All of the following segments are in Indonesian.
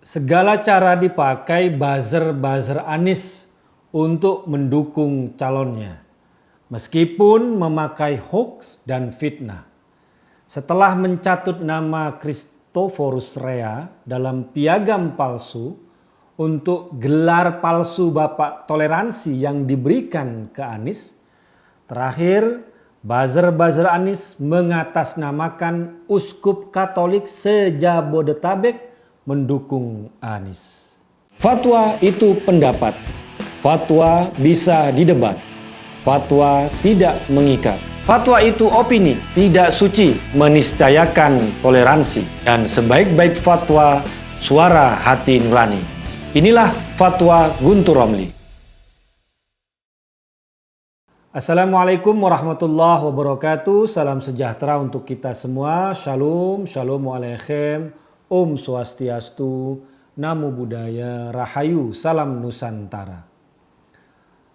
Segala cara dipakai buzzer-buzzer Anies untuk mendukung calonnya, meskipun memakai hoax dan fitnah. Setelah mencatut nama Christoforus Rea dalam piagam palsu untuk gelar palsu Bapak Toleransi yang diberikan ke Anies, terakhir buzzer-buzzer Anies mengatasnamakan Uskup Katolik se-Jabodetabek mendukung Anies. Fatwa itu pendapat, fatwa bisa didebat, fatwa tidak mengikat. Fatwa itu opini, tidak suci, meniscayakan toleransi, dan sebaik-baik fatwa suara hati nurani. Inilah fatwa Guntur Romli. Assalamualaikum warahmatullahi wabarakatuh. Salam sejahtera untuk kita semua. Shalom, shalom alaikum. Om Swastiastu, Namo Buddhaya, Rahayu, Salam Nusantara.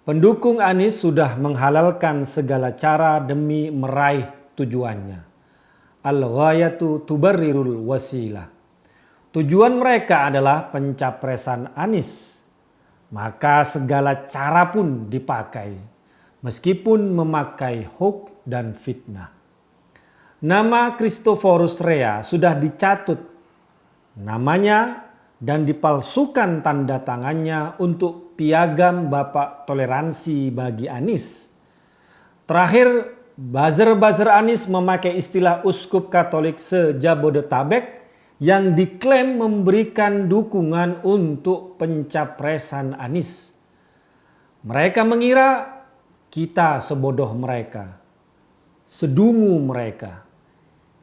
Pendukung Anies sudah menghalalkan segala cara demi meraih tujuannya. Al-ghayatu tubarrirul wasilah. Tujuan mereka adalah pencapresan Anies. Maka segala cara pun dipakai, meskipun memakai hoax dan fitnah. Nama Christoforus Rea sudah dicatut namanya dan dipalsukan tanda tangannya untuk piagam Bapak Toleransi bagi Anies. Terakhir, buzzer-buzzer Anies memakai istilah Uskup Katolik se-Jabodetabek yang diklaim memberikan dukungan untuk pencapresan Anies. Mereka mengira kita sebodoh mereka, sedungu mereka.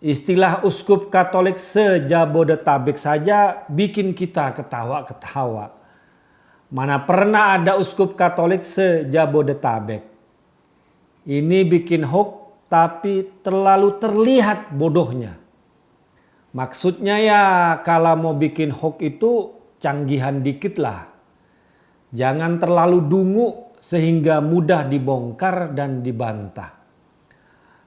Istilah Uskup Katolik se-Jabodetabek saja bikin kita ketawa-ketawa. Mana pernah ada Uskup Katolik se-Jabodetabek. Ini bikin hoax tapi terlalu terlihat bodohnya. Maksudnya ya kalau mau bikin hoax itu canggihan dikit lah. Jangan terlalu dungu sehingga mudah dibongkar dan dibantah.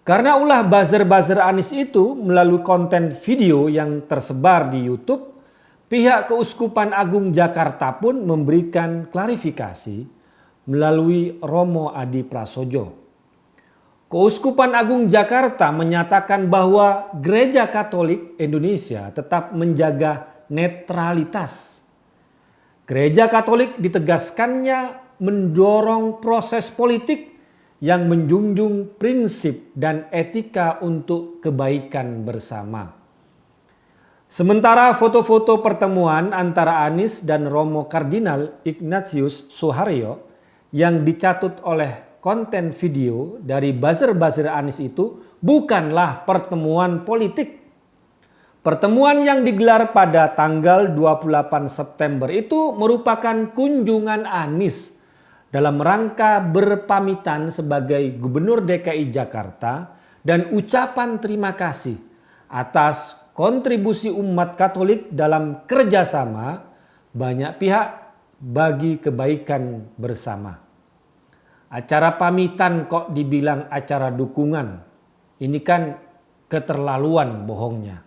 Karena ulah buzzer-buzzer Anies itu melalui konten video yang tersebar di YouTube, pihak Keuskupan Agung Jakarta pun memberikan klarifikasi melalui Romo Adi Prasojo. Keuskupan Agung Jakarta menyatakan bahwa Gereja Katolik Indonesia tetap menjaga netralitas. Gereja Katolik ditegaskannya mendorong proses politik yang menjunjung prinsip dan etika untuk kebaikan bersama. Sementara foto-foto pertemuan antara Anies dan Romo Kardinal Ignatius Suharyo yang dicatut oleh konten video dari buzzer-buzzer Anies itu bukanlah pertemuan politik. Pertemuan yang digelar pada tanggal 28 September itu merupakan kunjungan Anies dalam rangka berpamitan sebagai Gubernur DKI Jakarta dan ucapan terima kasih atas kontribusi umat Katolik dalam kerjasama banyak pihak bagi kebaikan bersama. Acara pamitan kok dibilang acara dukungan, ini kan keterlaluan bohongnya.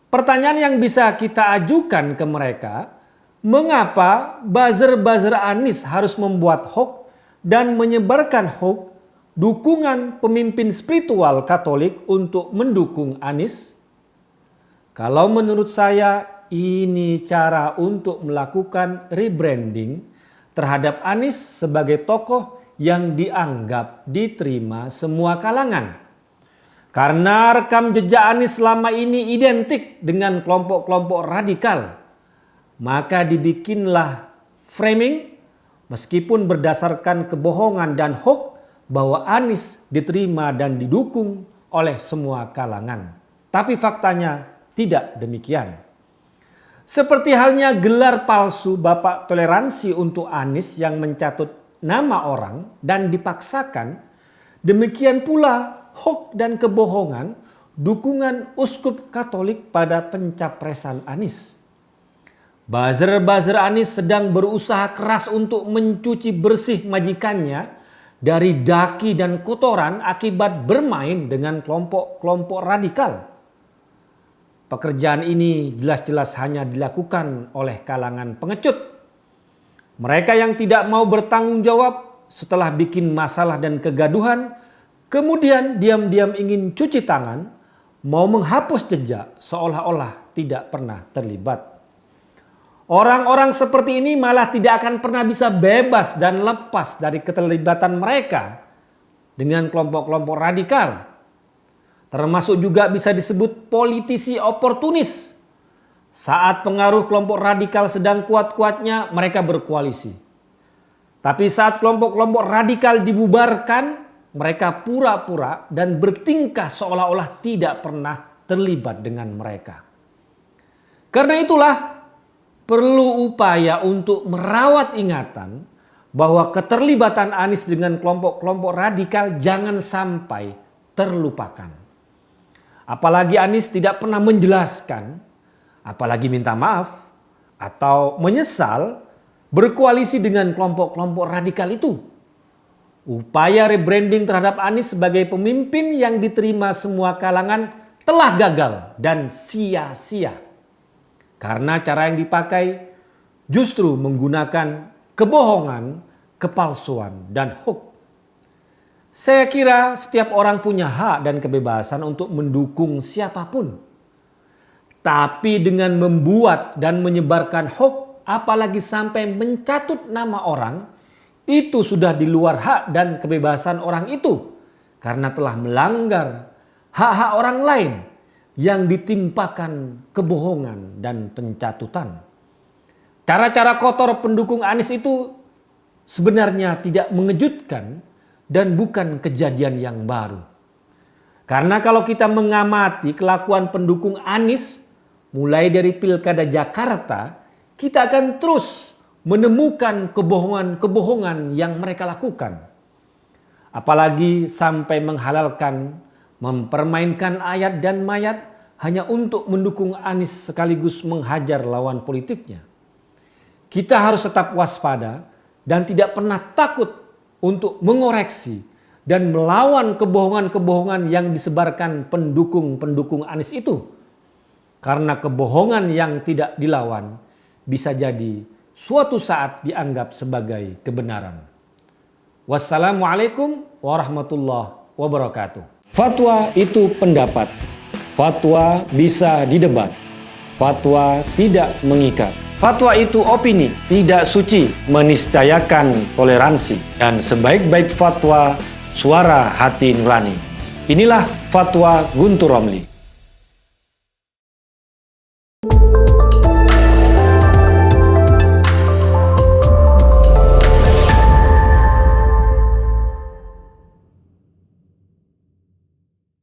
Pertanyaan yang bisa kita ajukan ke mereka, mengapa buzzer-buzzer Anies harus membuat hoax dan menyebarkan hoax dukungan pemimpin spiritual Katolik untuk mendukung Anies? Kalau menurut saya ini cara untuk melakukan rebranding terhadap Anies sebagai tokoh yang dianggap diterima semua kalangan. Karena rekam jejak Anies selama ini identik dengan kelompok-kelompok radikal, maka dibikinlah framing meskipun berdasarkan kebohongan dan hoax bahwa Anies diterima dan didukung oleh semua kalangan. Tapi faktanya tidak demikian. Seperti halnya gelar palsu Bapak Toleransi untuk Anies yang mencatut nama orang dan dipaksakan, demikian pula hoax dan kebohongan dukungan Uskup Katolik pada pencapresan Anies. Buzzer-buzzer Anies sedang berusaha keras untuk mencuci bersih majikannya dari daki dan kotoran akibat bermain dengan kelompok-kelompok radikal. pekerjaan ini jelas-jelas hanya dilakukan oleh kalangan pengecut. Mereka yang tidak mau bertanggung jawab setelah bikin masalah dan kegaduhan, kemudian diam-diam ingin cuci tangan, mau menghapus jejak seolah-olah tidak pernah terlibat. Orang-orang seperti ini malah tidak akan pernah bisa bebas dan lepas dari keterlibatan mereka dengan kelompok-kelompok radikal. Termasuk juga bisa disebut politisi oportunis. Saat pengaruh kelompok radikal sedang kuat-kuatnya, mereka berkoalisi. Tapi saat kelompok-kelompok radikal dibubarkan, mereka pura-pura dan bertingkah seolah-olah tidak pernah terlibat dengan mereka. Karena itulah, perlu upaya untuk merawat ingatan bahwa keterlibatan Anies dengan kelompok-kelompok radikal jangan sampai terlupakan. Apalagi Anies tidak pernah menjelaskan, apalagi minta maaf atau menyesal berkoalisi dengan kelompok-kelompok radikal itu. Upaya rebranding terhadap Anies sebagai pemimpin yang diterima semua kalangan telah gagal dan sia-sia. Karena cara yang dipakai justru menggunakan kebohongan, kepalsuan, dan hoax. Saya kira setiap orang punya hak dan kebebasan untuk mendukung siapapun. Tapi dengan membuat dan menyebarkan hoax, apalagi sampai mencatut nama orang, itu sudah di luar hak dan kebebasan orang itu. Karena telah melanggar hak-hak orang lain yang ditimpakan kebohongan dan pencatutan. Cara-cara kotor pendukung Anies itu sebenarnya tidak mengejutkan dan bukan kejadian yang baru. Karena kalau kita mengamati kelakuan pendukung Anies mulai dari Pilkada Jakarta, kita akan terus menemukan kebohongan-kebohongan yang mereka lakukan. Apalagi sampai menghalalkan mempermainkan ayat dan mayat hanya untuk mendukung Anies sekaligus menghajar lawan politiknya. Kita harus tetap waspada dan tidak pernah takut untuk mengoreksi dan melawan kebohongan-kebohongan yang disebarkan pendukung-pendukung Anies itu. Karena kebohongan yang tidak dilawan bisa jadi suatu saat dianggap sebagai kebenaran. Wassalamualaikum warahmatullahi wabarakatuh. Fatwa itu pendapat. Fatwa bisa didebat. Fatwa tidak mengikat. Fatwa itu opini, tidak suci, meniscayakan toleransi. Dan sebaik-baik fatwa, suara hati nurani. Inilah Fatwa Guntur Romli.